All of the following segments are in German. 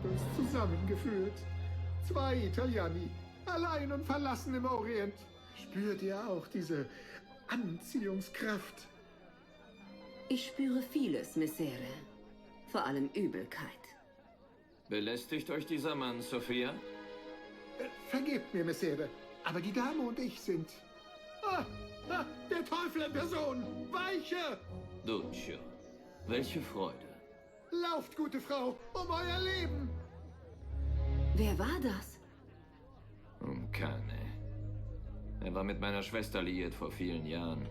hat uns zusammengeführt. Zwei Italiani, allein und verlassen im Orient. Spürt ihr auch diese Anziehungskraft? Ich spüre vieles, Messere. Vor allem Übelkeit. Belästigt euch dieser Mann, Sophia? Vergebt mir, Messere, aber die Dame und ich sind... der Teufel in Person! Weiche! Duccio, welche Freude. Lauft, gute Frau, um euer Leben! Wer war das? Cane. Er war mit meiner Schwester liiert vor vielen Jahren.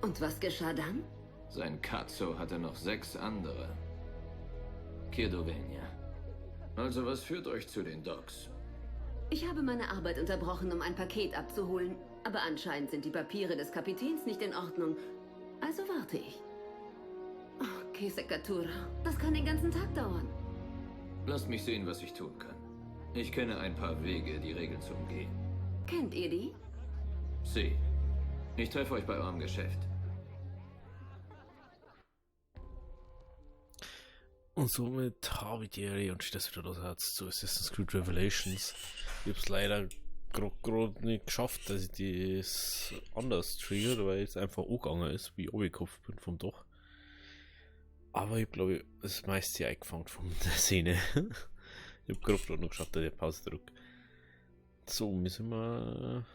Und was geschah dann? Sein Cazzo hatte noch 6 andere. Chiedovenia. Also was führt euch zu den Docks? Ich habe meine Arbeit unterbrochen, um ein Paket abzuholen. Aber anscheinend sind die Papiere des Kapitäns nicht in Ordnung. Also warte ich. Oh, che seccatura. Das kann den ganzen Tag dauern. Lasst mich sehen, was ich tun kann. Ich kenne ein paar Wege, die Regeln zu umgehen. Kennt ihr die? Sie. Ich treffe euch bei eurem Geschäft. Und somit habe ich die Ehre und das wieder das Herz zu Assassin's Creed Revelations. Ich habe es leider gerade nicht geschafft, dass ich das anders triggert, weil es einfach angegangen ist, wie ich abgekopft bin vom Dach. Aber ich glaube, das meiste eingefangen von der Szene. Ich habe gerade noch geschafft, dass ich Pause drücke. So, müssen wir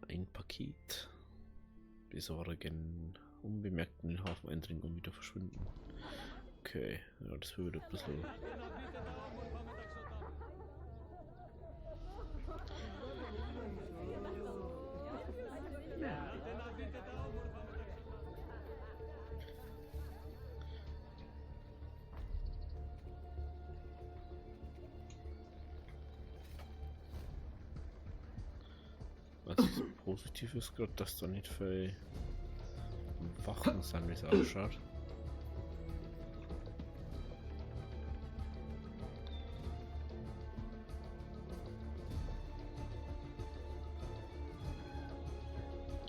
ein Paket besorgen. Unbemerkt in den Hafen eindringen und wieder verschwinden. Okay, ja, das wird wieder ein bisschen... Was positiv ist gerade, dass da nicht viel Wachen sind, wie es ausschaut.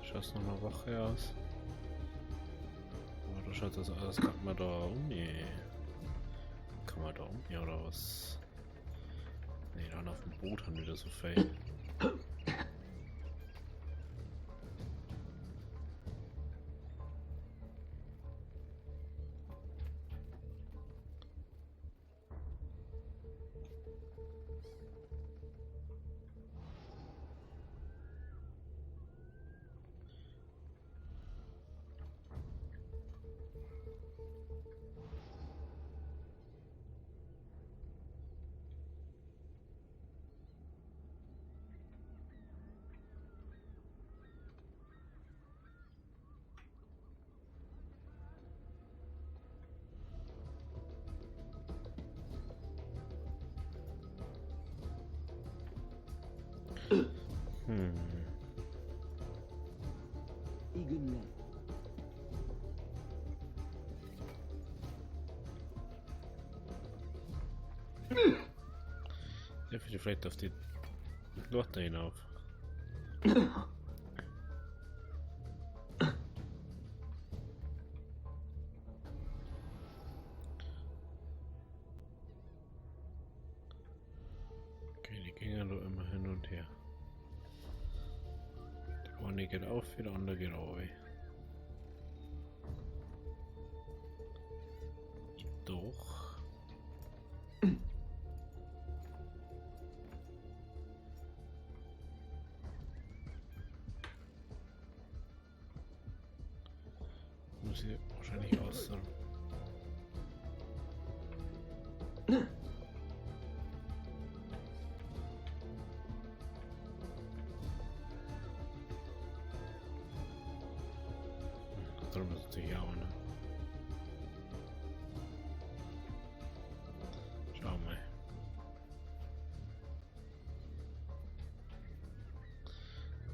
Schaut noch eine Wache aus. Oder schaut das aus, kann man da umgehen? Kann man da umgehen oder was? Ne, dann auf dem Boot haben wieder so viel. Ja, vielleicht auf die Leute hinauf. Okay, die gingen da immer hin und her. Der eine geht auf, der andere geht auf. Doch. Muss ich wahrscheinlich aussehen. Darum ist es natürlich auch, ne? Schau mal.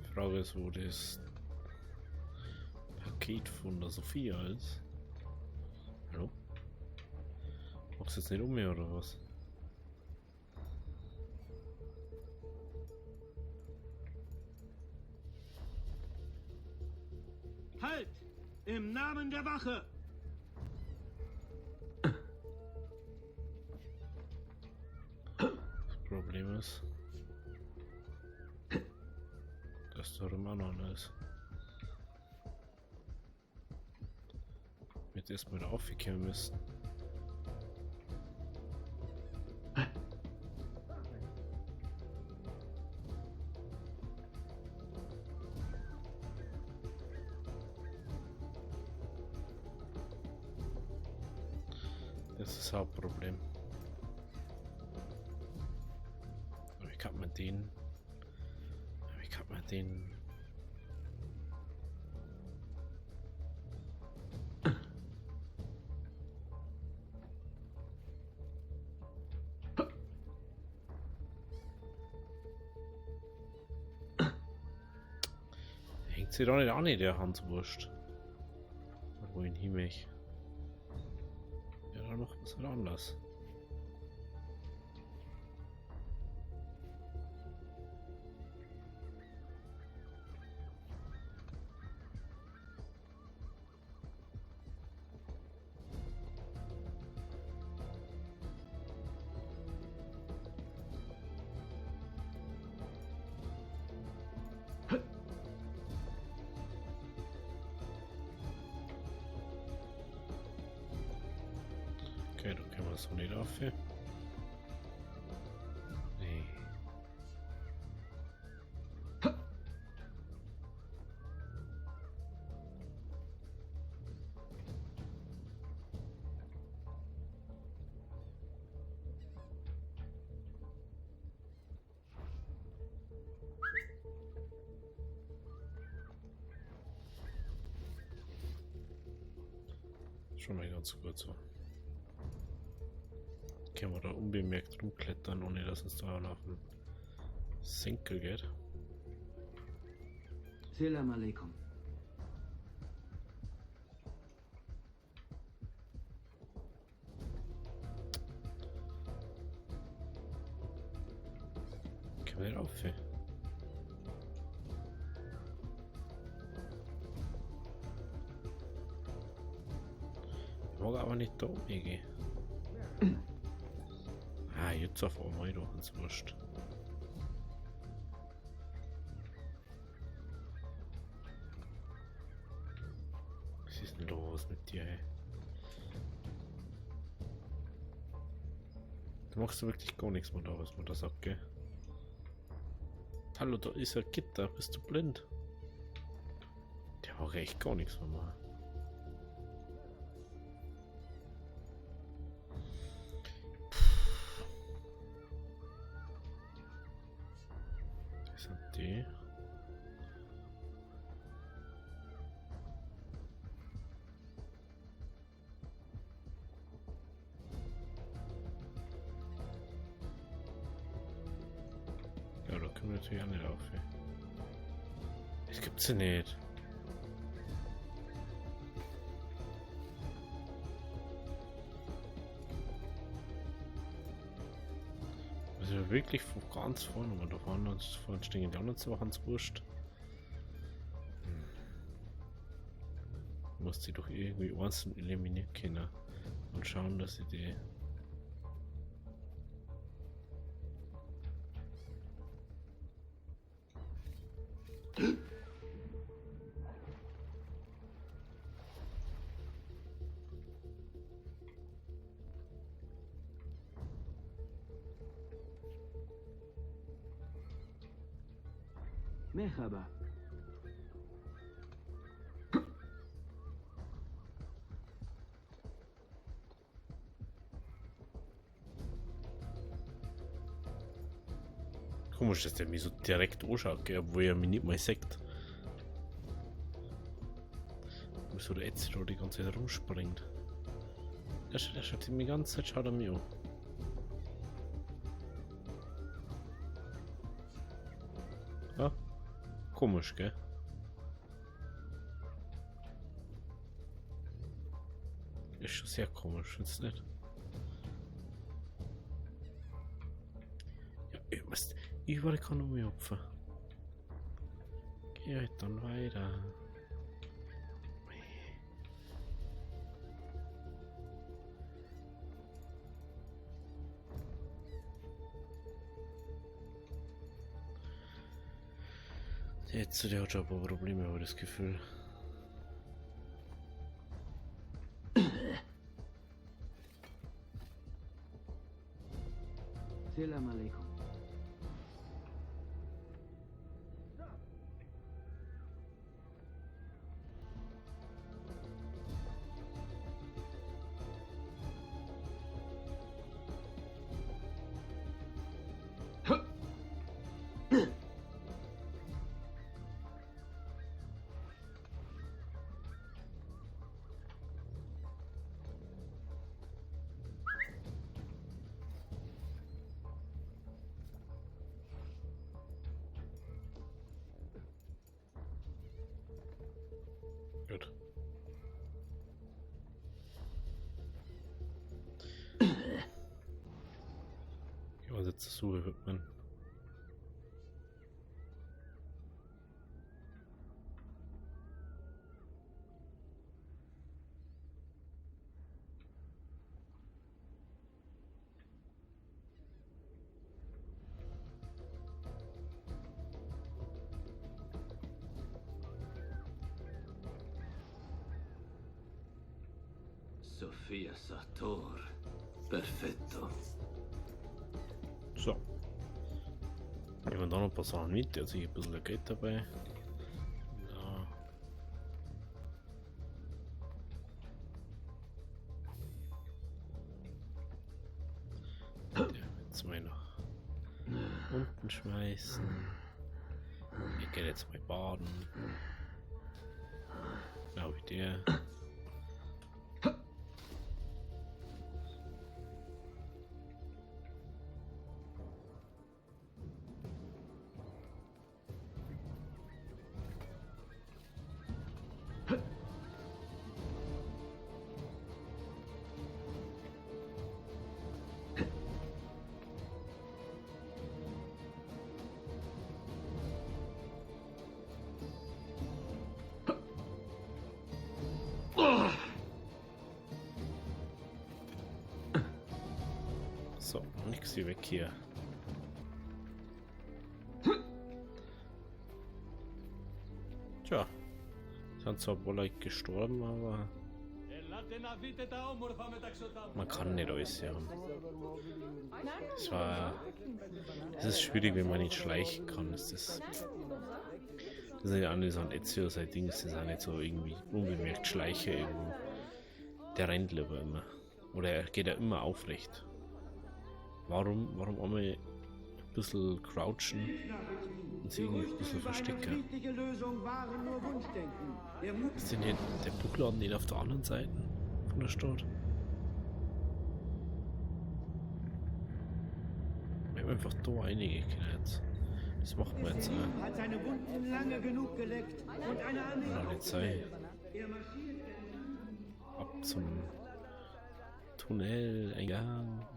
Die Frage ist, wo das Paket von der Sophia ist. Hallo? Machst du jetzt nicht um mir oder was? Halt! Im Namen der Wache! alles. Das ist doch immer noch alles. Jetzt erstmal wieder aufgekommen müssen. Das ist das Hauptproblem. Wie kann man den? Wie kann man den? Hängt sie doch nicht an, der Hanswurst. Wohin hin mich? Ja, dann macht man es halt anders. Okay, da können wir so nicht auf. Nee. Schon mal ganz gut so. Können wir da unbemerkt rumklettern, ohne dass es da nach dem Senkel geht. Salam alaikum. Können wir rauf? Ich mag aber nicht da oben gehen. Ah, jetzt auf einmal, du Hans Wurscht. Was ist denn los mit dir, ey? Du machst wirklich gar nichts mehr da, was man da sagt, gell? Hallo, da ist ein Gitter, bist du blind? Der mag echt gar nichts mehr machen. Das sind die. Ja, da können wir natürlich auch nicht auf. Das gibt's ja nicht. Also wirklich von ganz vorne, aber da vorne stehen die anderen zwei Hans Wurscht. Muss die doch irgendwie einzeln eliminieren können und schauen, dass sie die. Merhaba. Komisch, dass der mich so direkt anschaut, gell, obwohl er mich nicht mal sagt. Wieso der jetzt da die ganze Zeit rumspringt. Der schaut die ganze Zeit, schaut er mich an. Ja, komisch, gell? Ist schon sehr komisch, findest du nicht? Ja, überall kann er mich opfern. Geh halt dann weiter. Der hat schon ein paar Probleme, habe ich das Gefühl. Salam alaikum. Gut. Okay, was jetzt Suche wird man. Sofia Sator. Perfetto. So. Nehmen wir da noch ein paar Sachen mit, der hat sich ein bisschen Geld dabei. Ja. Jetzt mal nach unten schmeißen. Ich gehe jetzt mal baden. Genau wie der. So, nix wie weg hier. Tja, sind zwar wohl Leute gestorben, aber man kann nicht alles haben. Es ist schwierig, wenn man nicht schleichen kann. Das ist ja auch nicht so ein Ezio, sein Ding ist das auch nicht so irgendwie unbemerkt schleiche irgendwo. Der rennt lieber immer. Oder er geht ja immer aufrecht. Warum einmal ein bisschen crouchen und sich irgendwie ein bisschen verstecken? Ist denn hier der Buchladen nicht auf der anderen Seite von der Stadt? Wir haben einfach da einige jetzt. Das macht man jetzt auch. Hat seine Wunden lange genug geleckt und eine Armee. Kann nicht sein. Ab zum Tunneleingang.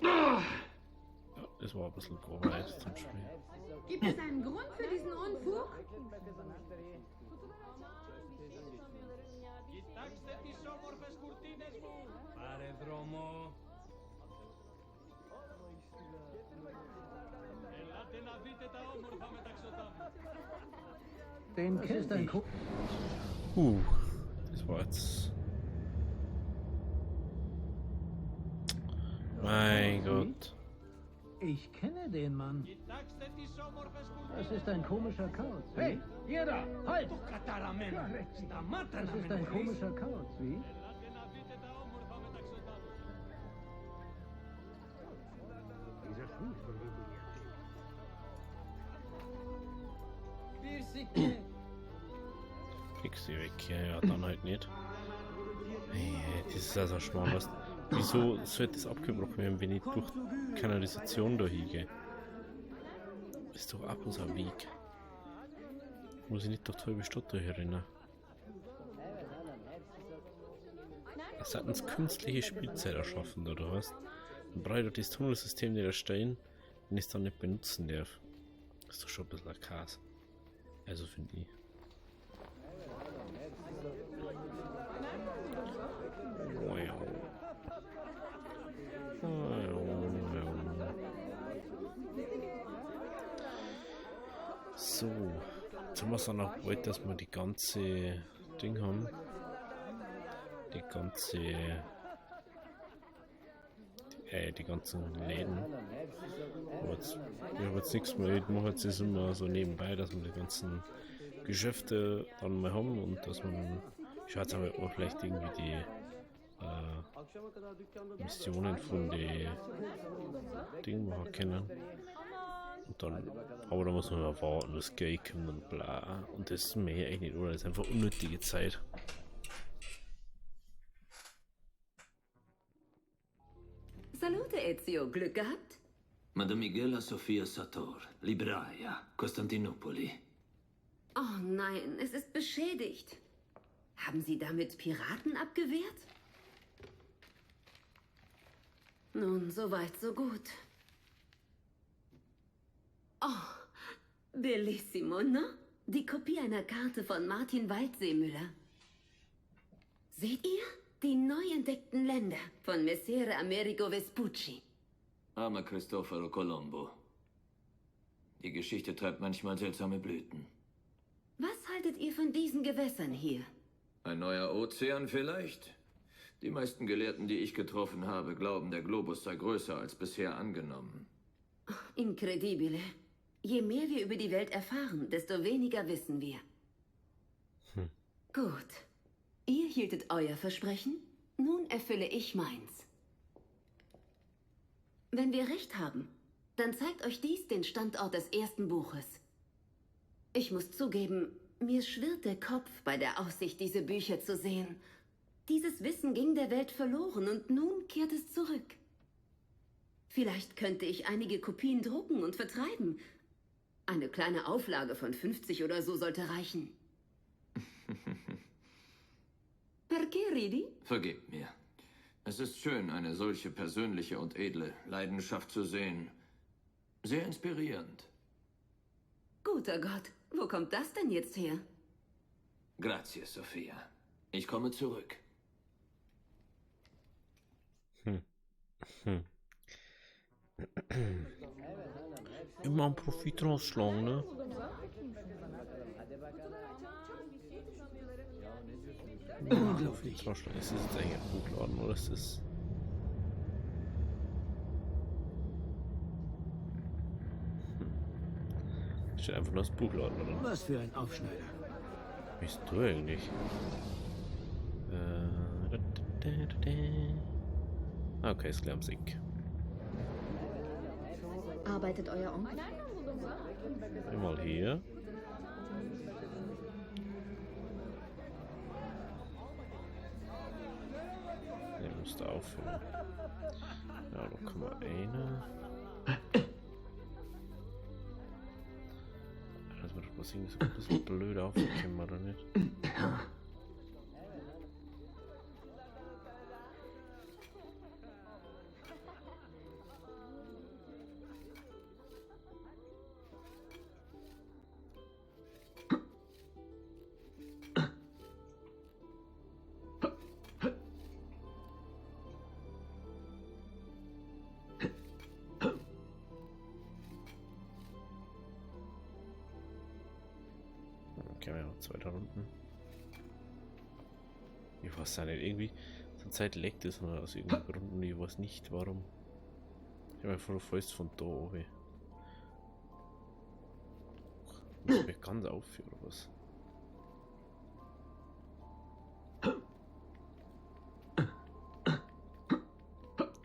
Ja, das war ein bisschen groß zum Spiel. Gibt es einen Grund für diesen Unfug? Κοιτάξτε τις όμορφες κουρτίνες μου. Πάρε δρόμο. Ελάτε να δείτε τα όμορφα μεταξωτά μου. Den kennt ein Das war jetzt. Mein Gott. Ich kenne den Mann. Κοιτάξτε τις όμορφες Das κουρτίνες. ist ein komischer Kauz. Hey, ihr da! Halt! Το καταραμένο. Σταμάτα Das να ist με ein ενοχλείς. komischer Kauz, wie? Ελάτε να δείτε τα όμορφα μεταξωτά μου. Kriegst du weg, ja, dann halt nicht. Hey, das ist also schmal, was. Wieso sollte das abgebrochen werden, wenn ich durch Kanalisation da hingehe? Ist doch ab und so ein Weg. Muss ich nicht durch die halbe Stadt da rennen? Das hat uns künstliche Spielzeit erschaffen, oder was? Dann brauche ich doch das Tunnelsystem nicht erstellen, wenn ich es dann nicht benutzen darf. Das ist doch schon ein bisschen ein Chaos. Also finde ich. So, jetzt haben wir es dann auch bald, dass wir die ganze Ding haben. Die ganzen Läden. Aber jetzt, ich habe jetzt nichts mehr, ich mache jetzt das immer so nebenbei, dass wir die ganzen Geschäfte dann mal haben und dass man, ich schaue jetzt aber auch vielleicht irgendwie die Missionen von den Dingen machen können. Und dann, aber da muss man mal warten, das Geld kommt und bla. Und das ist mehr eigentlich nicht, oder? Das ist einfach unnötige Zeit. Salute, Ezio. Glück gehabt? Madamigella Sofia Sator, Libraia, Kostantinopoli. Oh nein, es ist beschädigt. Haben Sie damit Piraten abgewehrt? Nun, soweit, so gut. Oh, bellissimo, ne? Die Kopie einer Karte von Martin Waldseemüller. Seht ihr? Die neu entdeckten Länder von Messere Amerigo Vespucci. Armer Cristoforo Colombo. Die Geschichte treibt manchmal seltsame Blüten. Was haltet ihr von diesen Gewässern hier? Ein neuer Ozean vielleicht? Die meisten Gelehrten, die ich getroffen habe, glauben, der Globus sei größer als bisher angenommen. Incredibile. Je mehr wir über die Welt erfahren, desto weniger wissen wir. Gut. Ihr hieltet euer Versprechen, nun erfülle ich meins. Wenn wir recht haben, dann zeigt euch dies den Standort des ersten Buches. Ich muss zugeben, mir schwirrt der Kopf bei der Aussicht, diese Bücher zu sehen. Dieses Wissen ging der Welt verloren und nun kehrt es zurück. Vielleicht könnte ich einige Kopien drucken und vertreiben. Eine kleine Auflage von 50 oder so sollte reichen. Perché ridi? Vergebt mir. Es ist schön, eine solche persönliche und edle Leidenschaft zu sehen. Sehr inspirierend. Guter Gott, wo kommt das denn jetzt her? Grazie, Sophia. Ich komme zurück. Immer einen Profit rausschlagen, ne? Unglaublich. Ist das jetzt eigentlich ein Buchladen oder ist das? Steht einfach nur das Buchladen, oder? Was für ein Aufschneider. Wie bist du eigentlich? Okay, ist klar am Sieg. Arbeitet euer Onkel? Einmal hier. Der müsste auffüllen. Ja, da kann man eine. Das wird doch was irgendwie so ein bisschen blöd aufgekommen, oder nicht? Okay, wir haben 2 Runden. Ich weiß ja nicht, irgendwie zur Zeit leckt es nur aus irgendeinem Grund und ich weiß nicht warum. Ich habe einfach fast von da oben. Muss mich ganz aufführen oder was?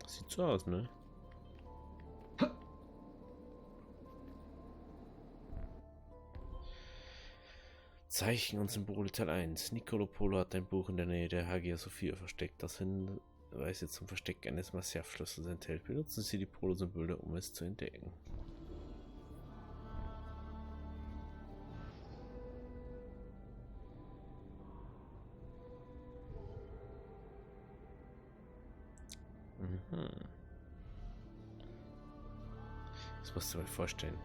Sieht so aus, ne? Zeichen und Symbole Teil 1. Niccolo Polo hat ein Buch in der Nähe der Hagia Sophia versteckt, das Hinweise zum Versteck eines Massivschlüssels enthält. Benutzen Sie die Polo-Symbole, um es zu entdecken. Das musst du dir mal vorstellen.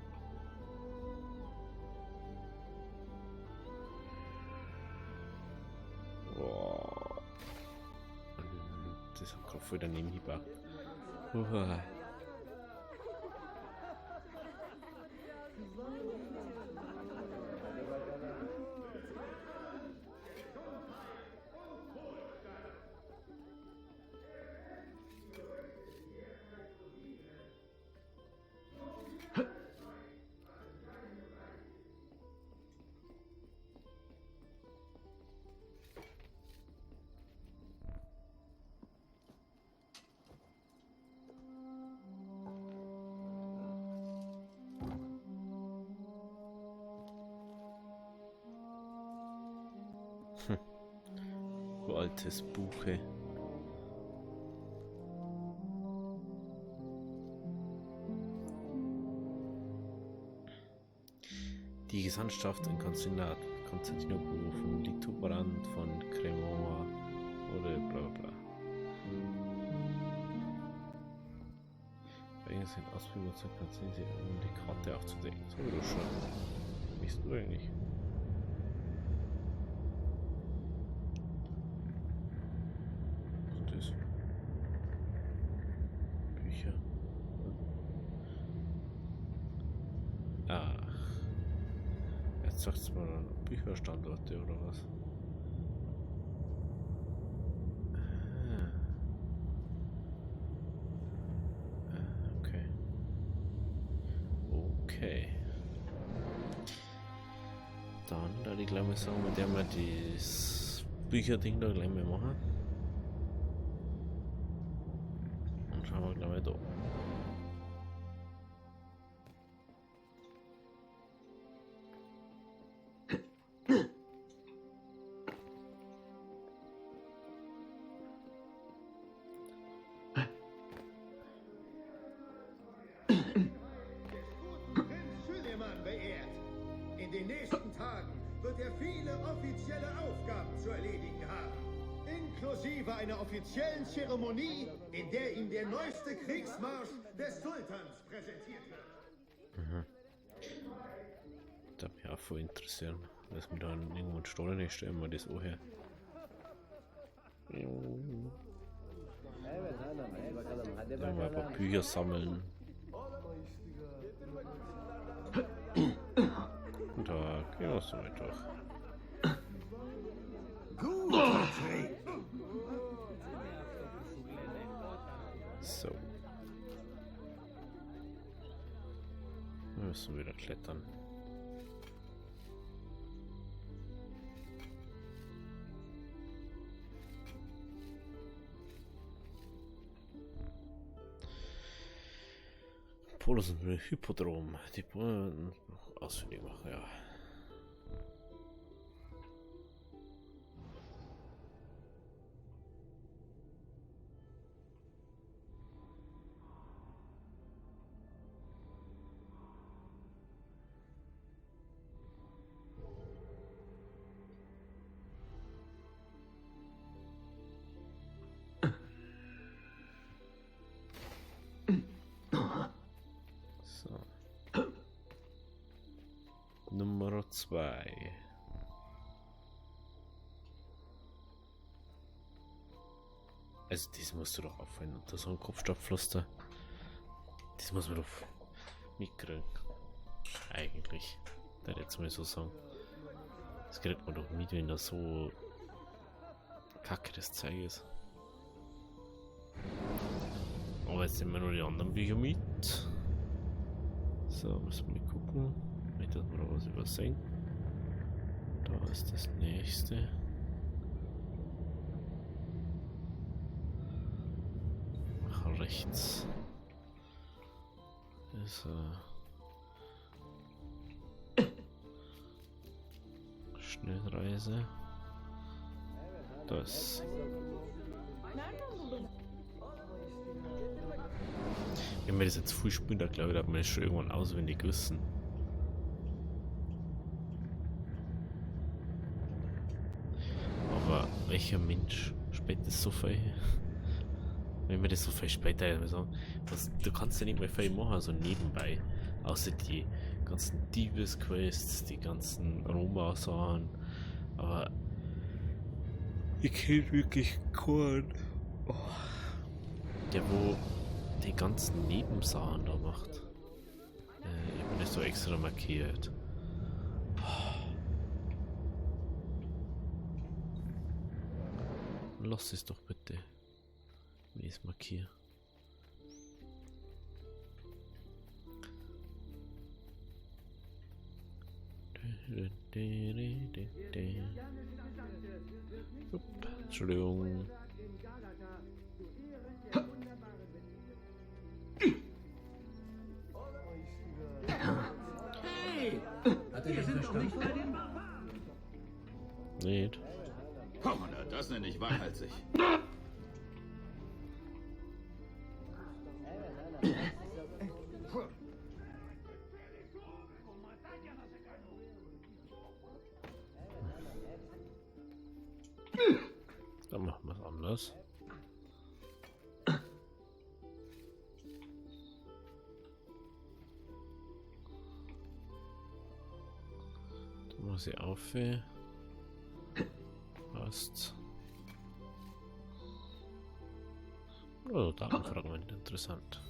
Boah. Das ist auch gerade voll daneben hieber. altes Buch, ey. Die Gesandtschaft in Konstantinopel von Litobrand von Cremona oder bla bla. Eigentlich sind Ausbildung zu Konstantinopel, um die Karte aufzudecken. So wie du schon. Wie bist du eigentlich? Was ist das? Bücher. Ach. Jetzt sagt's mal Bücherstandorte oder was? Okay. Okay. Dann, da die gleich mal sagen, mit der wir das Bücherding da gleich mal machen. Und schauen wir gleich mal da. In den nächsten Tagen wird er viele offizielle Aufgaben zu erledigen haben, inklusive einer offiziellen Zeremonie, in der ihm der neueste Kriegsmarsch des Sultans präsentiert wird. Das mich auch voll interessieren, dass wir da irgendwo einen Stollen nicht stellen, wir das auch her. Ja, mal ein paar Bücher sammeln. Guten Tag, ja, so weit durch. So. Wir müssen wieder klettern. Polos und Hippodrom. Die Bullen ausfindig machen, ja. Nummer 2. Also das musst du doch auffallen unter so einem Kopfsteinpflaster. Das muss man doch mitkriegen. Eigentlich. Da jetzt mal so sagen. Das kriegt man doch mit, wenn da so kacke das Zeug ist. Aber jetzt nehmen wir nur die anderen Bücher mit. So, müssen wir gucken. Nicht, dass wir da was übersehen. Da ist das nächste. Nach rechts. Ist Schnellreise. Das. Wenn wir das jetzt früh spielen, da glaube ich, hat man das schon irgendwann auswendig wissen. Aber welcher Mensch spielt das so viel? Wenn wir das so viel später sagen, du kannst ja nicht mehr viel machen, so nebenbei. Außer die ganzen Diebesquests, die ganzen Roma-Sachen. Aber ich kenne wirklich keinen, der wo die ganzen Nebensachen da macht. Ich habe das so extra markiert. Lass es doch bitte, wenn ich es markiere. Entschuldigung. Hat er nicht verstanden? Nicht. Oh, na Das nenne ich waghalsig. Dann machen wir es anders. Dann muss ich auf. Passt. Oh, Datenfragment, interessant.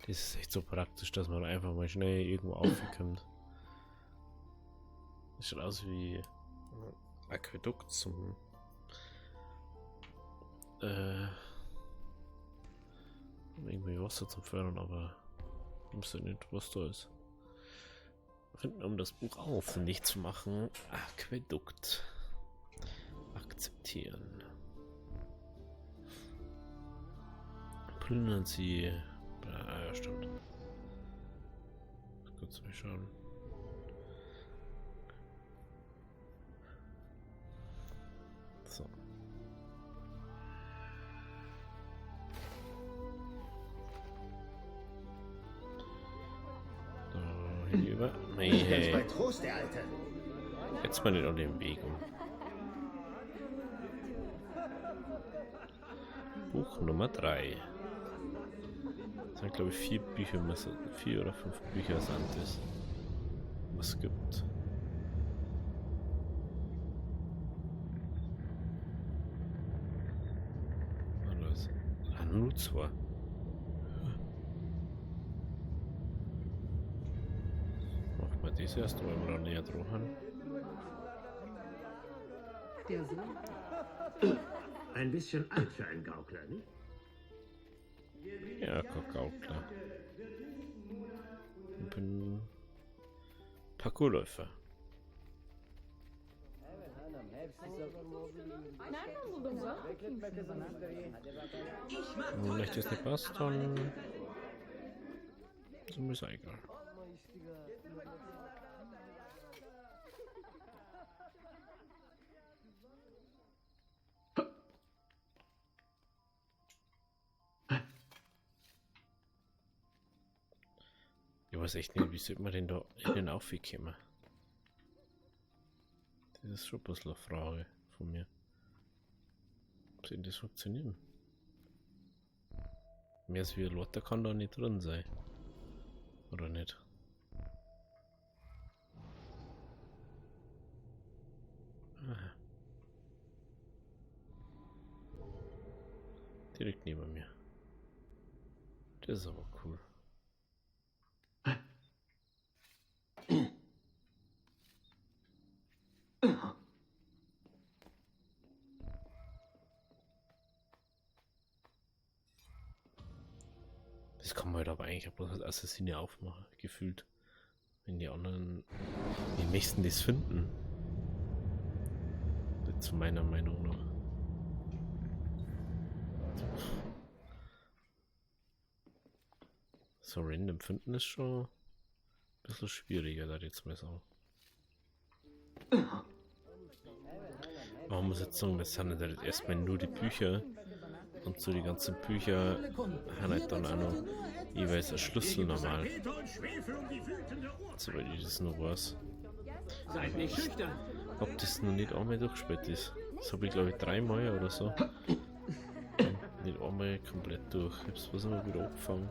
Das ist echt so praktisch, dass man einfach mal schnell irgendwo aufkommt. Das schaut aus wie ein Aquädukt zum um irgendwie Wasser zu fördern, aber ich weiß nicht, was da ist. Finden, um das Buch aufwendig zu machen. Aquädukt. Akzeptieren. Plündern Sie. Ja, stimmt. Kurz mal schauen. So. Da hinüber. Nee. Bei Trost, der Alte. Jetzt mal nicht an dem Weg um. Buch Nummer 3. Das sind, glaube ich, 4 Bücher, 4 oder 5 Bücher sind es. Was es gibt. Alles. Ah, nur 2. Machen wir das erst, weil wir da näher dran haben. Ein bisschen alt für einen Gaukler, nicht? Ja, Gaukler. Ich bin Parkourläufer. Wenn euch das nicht passt, dann ist mir das egal. Ich weiß echt nicht, wie sollte man denn da in den Aufweg kommen? Das ist schon ein bisschen eine Frage von mir. Ob soll das funktionieren? Mehr als wie ein Lotter kann da nicht drin sein. Oder nicht? Aha. Direkt neben mir. Das ist aber cool. Das kann man halt aber eigentlich auch bloß als Assassine aufmachen, gefühlt. Wenn die anderen die nächsten das finden. Zu meiner Meinung nach. So random finden ist schon ein bisschen schwieriger, da jetzt mal sagen. Aber man muss jetzt sagen, das sind halt erstmal nur die Bücher. Und so die ganzen Bücher haben halt dann auch noch jeweils ein Schlüssel normal. Soweit ich das noch weiß. Seid nicht schüchtern. Ob das noch nicht einmal durchgespielt ist. Das habe ich glaube ich 3 Mal oder so. Nicht einmal komplett durch. Ich habe es bloß immer wieder abgefangen.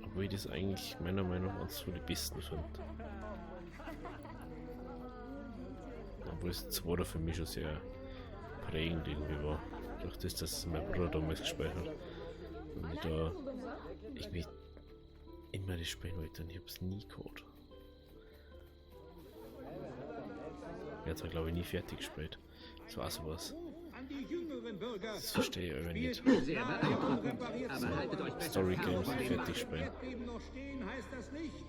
Obwohl ich das eigentlich meiner Meinung nach so die besten finde. Obwohl es zwar für mich schon sehr prägend irgendwie war. Durch das, dass mein Bruder damals gespielt hat. Und ich da irgendwie immer das spielen wollte und ich habe es nie gehabt. Er hat es glaube ich nie fertig gespielt. Das war sowas. Das verstehe ich aber nicht. Sehr beeindruckend. Aber haltet euch besser Story fern Games von nicht dem fertig spielen. Erdbeben noch stehen, heißt das nicht,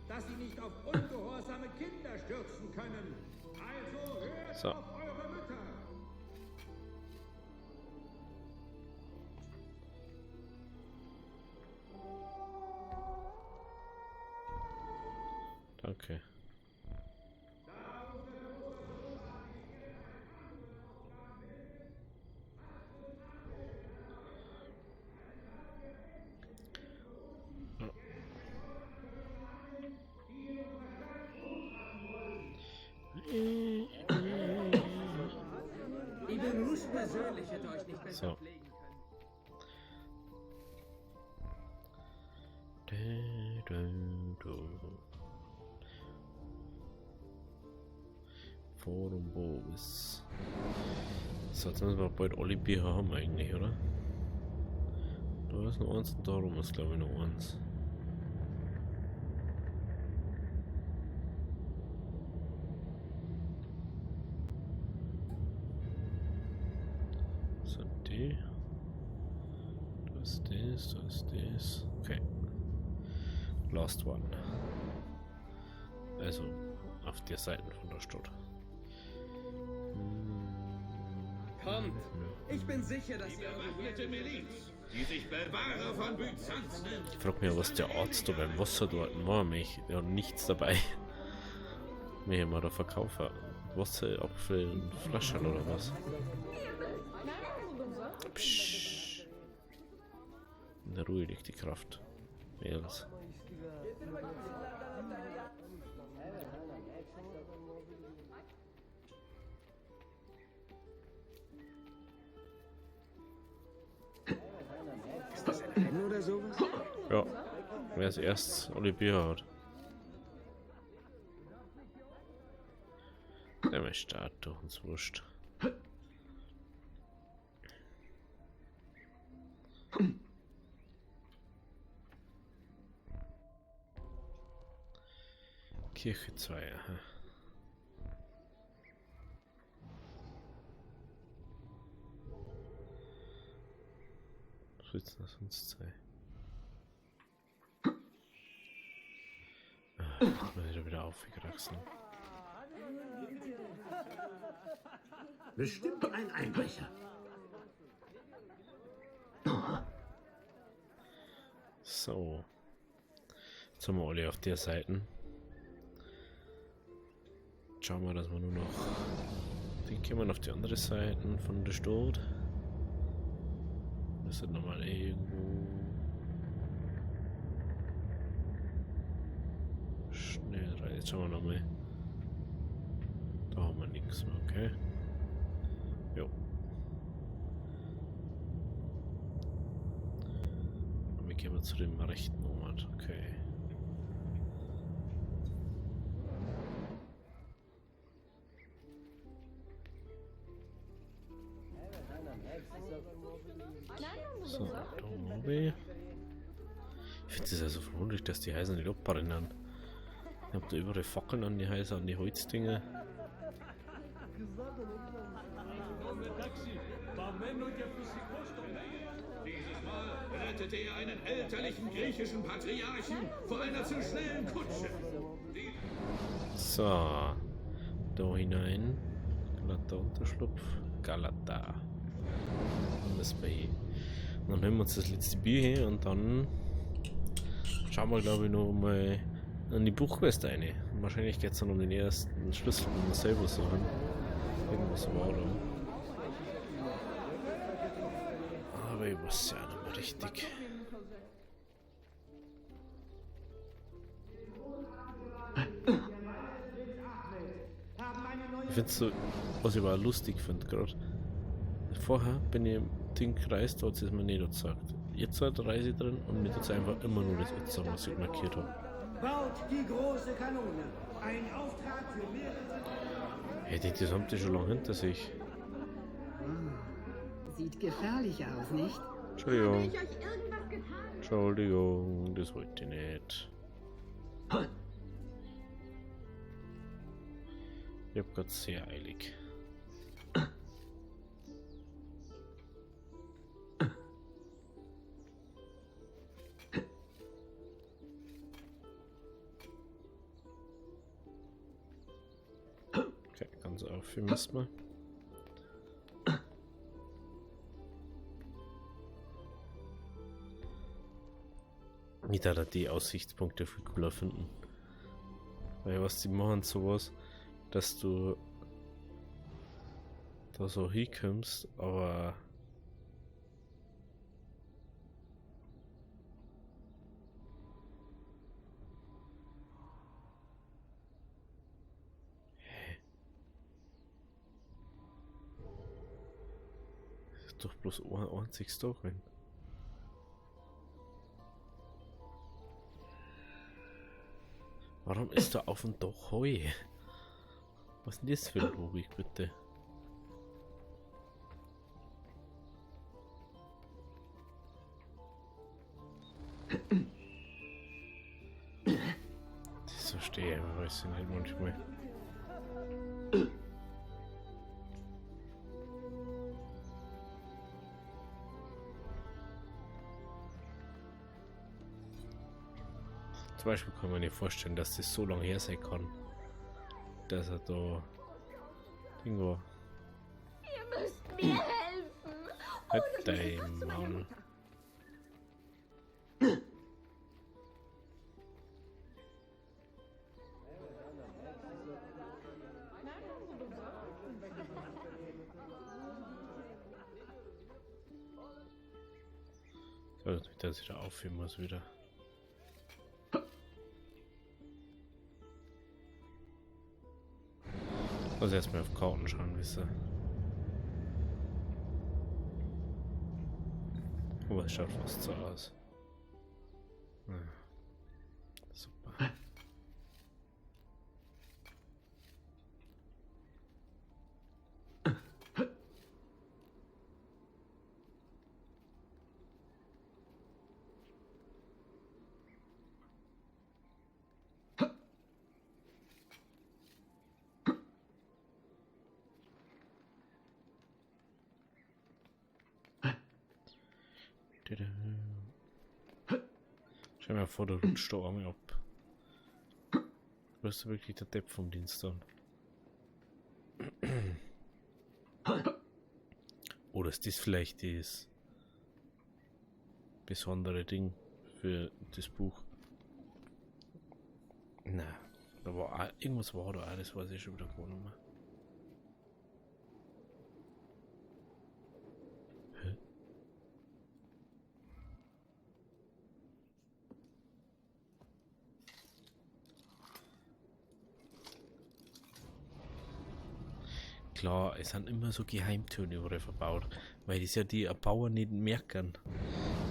dass sie nicht auf ungehorsame Kinder stürzen können. Also hört So. auf eure Mütter. Okay. Ibn Rushd persönlich hätte euch nicht besser So. pflegen können. Forum Bovis. So, jetzt müssen wir bald alle Bier haben eigentlich, oder? Da ist noch eins und darum ist glaube ich noch eins. So, die. Da ist das, da ist das. Okay. Last one. Also auf der Seite von der Stadt. Kommt! Ich bin sicher, dass ihr eure Miliz, die sich Bewarer von Byzanz nennt. Ich frage mich, was der Arzt da beim Wasser dort war. Der hat nichts dabei. Mir mal da verkaufen. Wasser, Apfel und Flaschen oder was? Psch. In der Ruhe liegt die Kraft. Mädels. Ist das ein Rennen oder sowas? Ja, wer als erstes alle Bier hat. Der Start durch uns wurscht. Kirche 2, aha. Was willst du sonst sein? Wieder aufgewachsen. Bestimmt ein Einbrecher. So. Jetzt haben wir alle auf der Seite. Schauen wir, dass wir nur noch. Den können wir auf die andere Seite von der Stadt. Das ist nochmal irgendwo. Schnell rein. Jetzt schauen wir nochmal. Da haben wir nichts mehr, okay. Jo. Und wir gehen zu dem rechten Ort, okay. So, da oben. Ich finde es ja so verwunderlich, dass die Häuser nicht abbrennen. Ich hab da überall Fackeln an die Häuser, an die Holzdinger. Dieses Mal rettete er einen elterlichen griechischen Patriarchen vor einer zu schnellen Kutsche. So, da hinein. Galata Unterschlupf. Galata. Und das bei. Und dann nehmen wir uns das letzte Bier her und dann schauen wir, glaube ich, noch mal an die Buchquest rein. Wahrscheinlich geht es dann um den ersten Schlüssel, den wir selber suchen. Irgendwas war da. Aber ich weiß ja nicht mehr richtig. Ich finde es so, was ich aber auch lustig finde gerade. Vorher bin ich im Ding gereist, da hat es mir nicht gesagt. Jetzt halt reise ich drin und mir tut es einfach immer nur das jetzt sagen, was ich markiert habe. Baut die große Kanone. Ein Auftrag für mehrere... Hey, das haben die schon lange hinter sich. Sieht gefährlich aus, nicht? Entschuldigung. ich euch irgendwas getan? Entschuldigung, das wollte ich nicht. Ich hab grad sehr eilig. Okay, ganz auf, wie müssen wir. Ich darf die Aussichtspunkte viel cooler finden. Weil was die machen sowas, dass du da so hinkommst, aber ist doch bloß ein einziges da drin. Warum ist da auf dem Dach Heu? Was ist denn das für eine Logik, bitte? Das verstehe ich, weiß ich nicht manchmal. Zum Beispiel kann man sich vorstellen, dass das so lange her sein kann, dass er da irgendwo. Ihr müsst mir helfen! Halt dein Maul. So, dass ich da aufhören muss wieder. Also erstmal auf Karten schauen, wisst ihr. Aber es schaut fast so aus. Ja. Super. Stell mir vor, du rutscht da einmal ab. Du bist wirklich der Depp vom Dienst dann. Oder ist das vielleicht das besondere Ding für das Buch? Na, da war auch, irgendwas war da auch, das weiß ich schon wieder gar nicht mehr. Klar, es sind immer so Geheimtüren überall verbaut, weil das ja die Bauern nicht merken,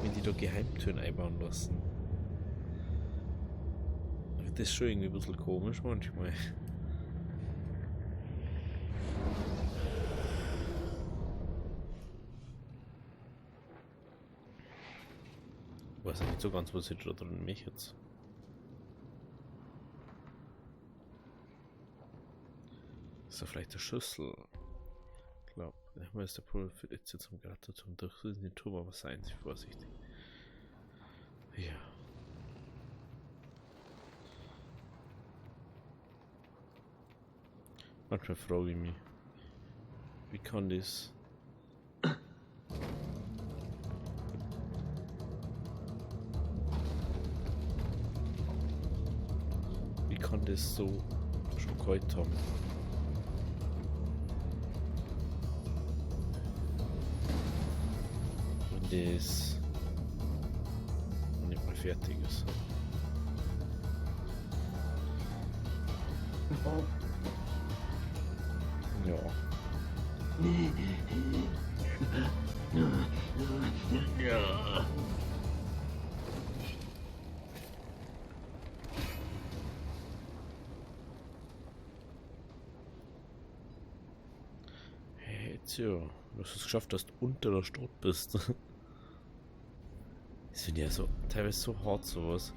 wenn die da Geheimtüren einbauen lassen. Das ist schon irgendwie ein bisschen komisch manchmal. Ich weiß nicht so ganz, was ich da drin mich jetzt. Ist da vielleicht der Schlüssel? Ich glaube, manchmal ist der Pol für jetzt zum Gratter zum Durchsuchen den Turm, aber seien Sie vorsichtig. Ja. Manchmal frage ich mich, wie kann das? Wie kann das so schon kalt haben? Das nicht mal fertig ist. Ja. Ja. Hey, jetzt ja. Du hast es geschafft, dass du unter der Stadt bist. Das finde ich ja so teilweise so hart, sowas.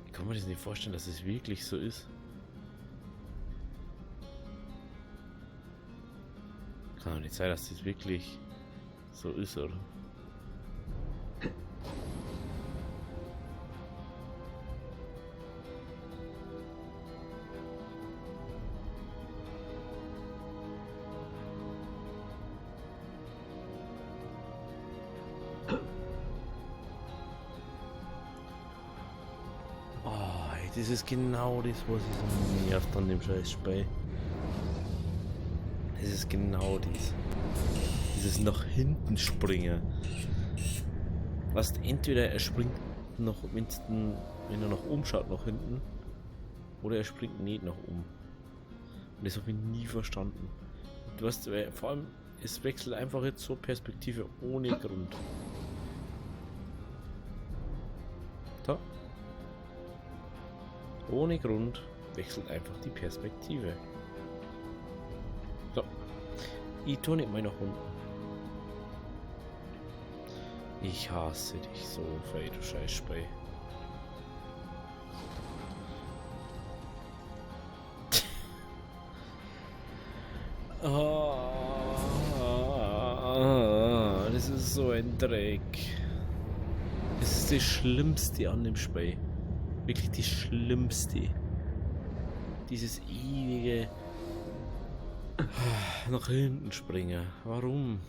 Ich kann mir das nicht vorstellen, dass es wirklich so ist. Kann doch nicht sein, dass das wirklich so ist, oder? Das ist genau das, was ich so nervt an dem scheiß Spiel. Das ist genau das. Dieses nach hinten springen. Was entweder er springt noch, wenn er nach oben schaut, nach hinten, oder er springt nicht nach oben. Und das habe ich nie verstanden. Du hast, vor allem, es wechselt einfach jetzt so Perspektive ohne Grund. Da. Ohne Grund wechselt einfach die Perspektive. So. Ich tue nicht mal nach unten. Ich hasse dich so, Fei, du scheiß Spray. Das ist so ein Dreck. Das ist das Schlimmste an dem Spiel. Wirklich das Schlimmste. Dieses ewige nach hinten springen. Warum?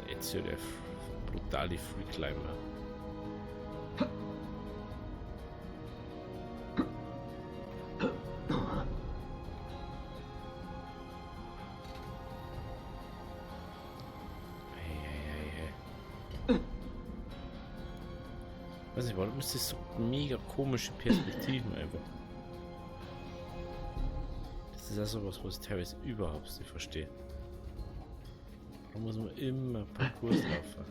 Jetzt hier der brutale Freeclimber. Weiß nicht, warum ist das so mega komische Perspektiven einfach? Das ist ja sowas, was ich teilweise überhaupt nicht verstehe. Warum muss man immer Parcours laufen?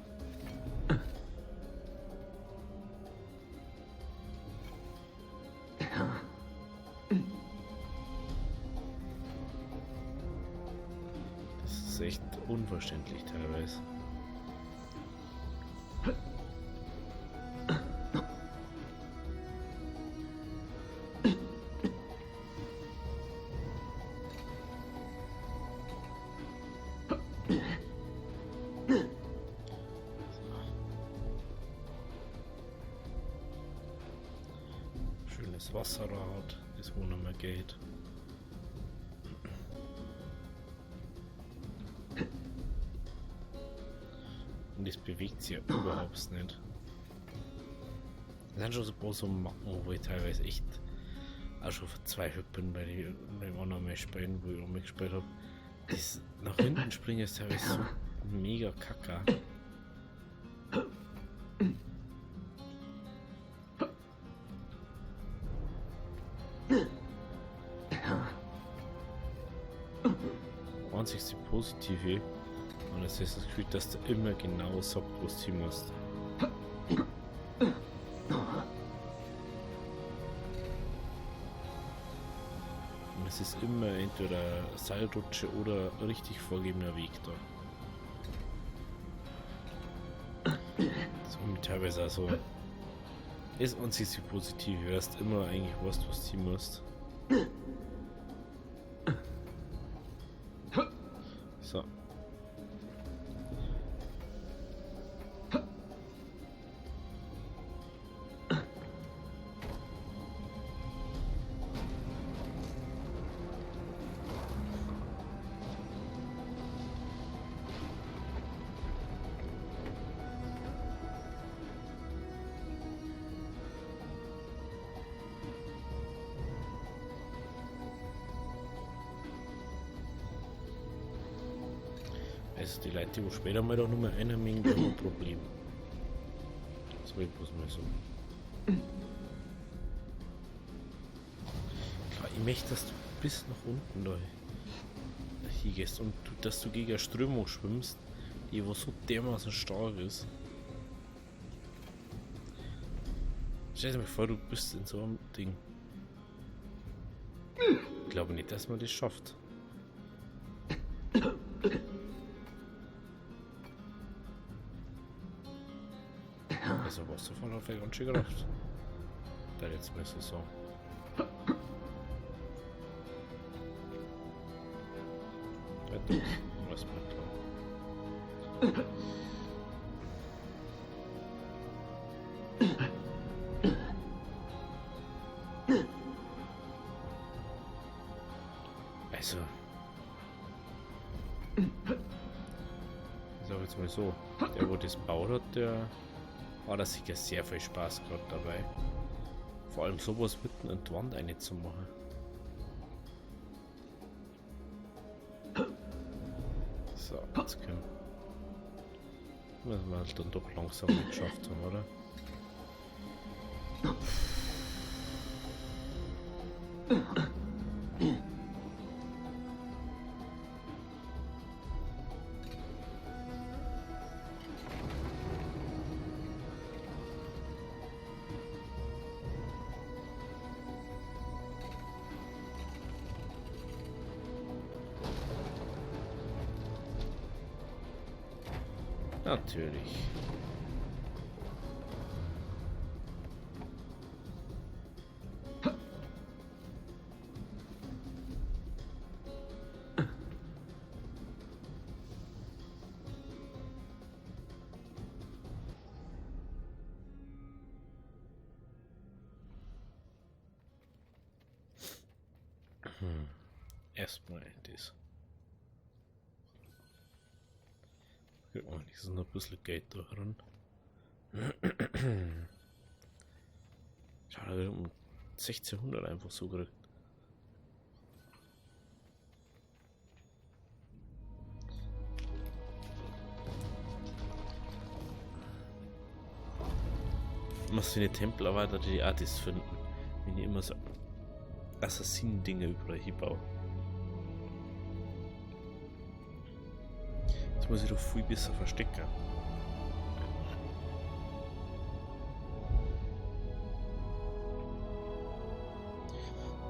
Das ist echt unverständlich teilweise. Schönes Wasserrad, das wo noch mehr geht. Und das bewegt sich ja überhaupt nicht. Das sind schon so ein paar so Macken, wo ich teilweise echt auch schon verzweifelt bin bei den anderen Spielen, wo ich auch mitgespielt habe. Das nach hinten springen ist teilweise so mega kacke. Einzigste Positive an Assassin's Creed, dass du immer genau sagst, was du ziehen musst. Und es ist immer entweder Seilrutsche oder richtig vorgegebener Weg da. So teilweise also ist einzigste Positive, du weißt immer eigentlich was du ziehen musst. So. Also die Leute, die später mal doch nur mehr einer Menge haben ein Problem. Das will ich bloß mal so. Klar, ich möchte, dass du bis nach unten da hingehst und dass du gegen eine Strömung schwimmst, die wo so dermaßen stark ist. Stell dir mal vor, du bist in so einem Ding. Ich glaube nicht, dass man das schafft. Also Wasserfall hat er ganz schön gedacht. Da jetzt mal so sagen. Ja, das muss man klar. Also. Ich sag jetzt mal so, der wo das baut hat, der hat sicher sehr viel Spaß gehabt dabei. Vor allem sowas mitten in die Wand reinzumachen. So, jetzt können wir halt dann doch langsam nicht geschafft haben, oder? Natürlich. Erstmal das. Guck mal, hier ist noch ein bisschen Geld da drin. Schau, da wird um 1600 einfach so gekriegt. Was für eine Templerweiter die Artis finden, wenn ich immer so Assassinen-Dinge überall hinbaue. Jetzt muss ich doch viel besser verstecken.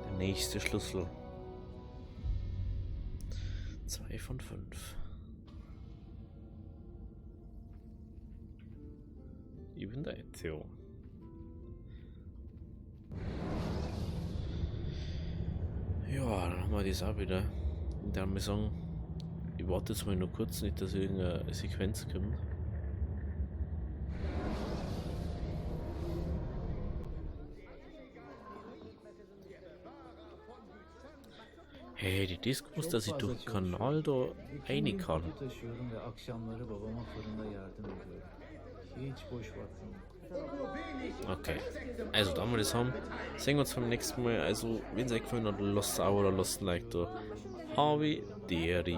Der nächste Schlüssel. 2 von 5. Ich bin der Ezio. Ja, dann haben wir das auch wieder. Und dann muss ich sagen, ich warte jetzt mal noch kurz, nicht, dass irgendeine Sequenz kommt. Hey, die Disc muss, dass ich durch den Kanal da rein kann. Okay, also da wir das haben, sehen wir uns beim nächsten Mal. Also, wenn es euch gefallen hat, lasst ein Abo oder lasst ein Like da. Havi Deri.